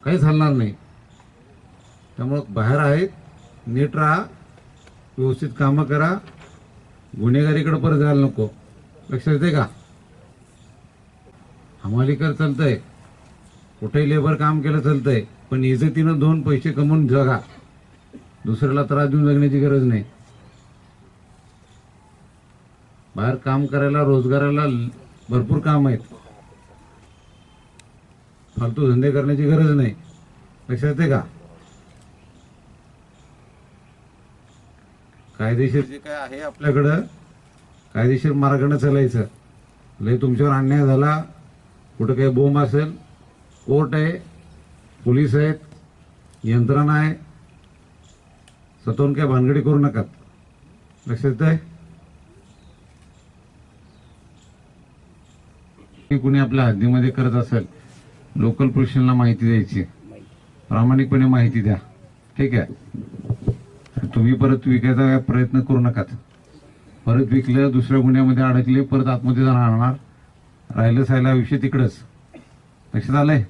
काहीच हलणार नाही. त्यामुळं बाहेर आहेत, नीट राहा, व्यवस्थित कामं करा, गुन्हेगारीकडे परत जायला नको. लक्षात येते का? हमालीकर चालतंय, कुठेही लेबर काम केलं चालतंय, पण इज्जतीनं 2 पैसे कमवून जगा. दुसऱ्याला त्रास देऊन जगण्याची गरज नाही. बाहेर काम करायला, रोजगाराला भरपूर काम आहेत. फालतू धंदे करण्याची गरज नाही. लक्षात येते का? कायदेशीर जे काय आहे आपल्याकडं, कायदेशीर मार्गाने चालायचं. लय तुमच्यावर अन्याय झाला, कुठं काही बोंब असेल, कोर्ट आहे, पोलीस आहेत, यंत्रणा आहे, स्वतःहून काय भानगडी करू नका. लक्षात येतंय? कुणी आपल्या हद्दीमध्ये करत असेल, लोकल पोलिसांना माहिती द्यायची, प्रामाणिकपणे माहिती द्या. ठीक आहे? तुम्ही परत विकायचा प्रयत्न करू नका. परत विकलं, दुसऱ्या गुन्ह्यामध्ये अडकले, परत आतमध्ये जाणार, राहिलं सायला विषय तिकडंच. लक्षात आलंय?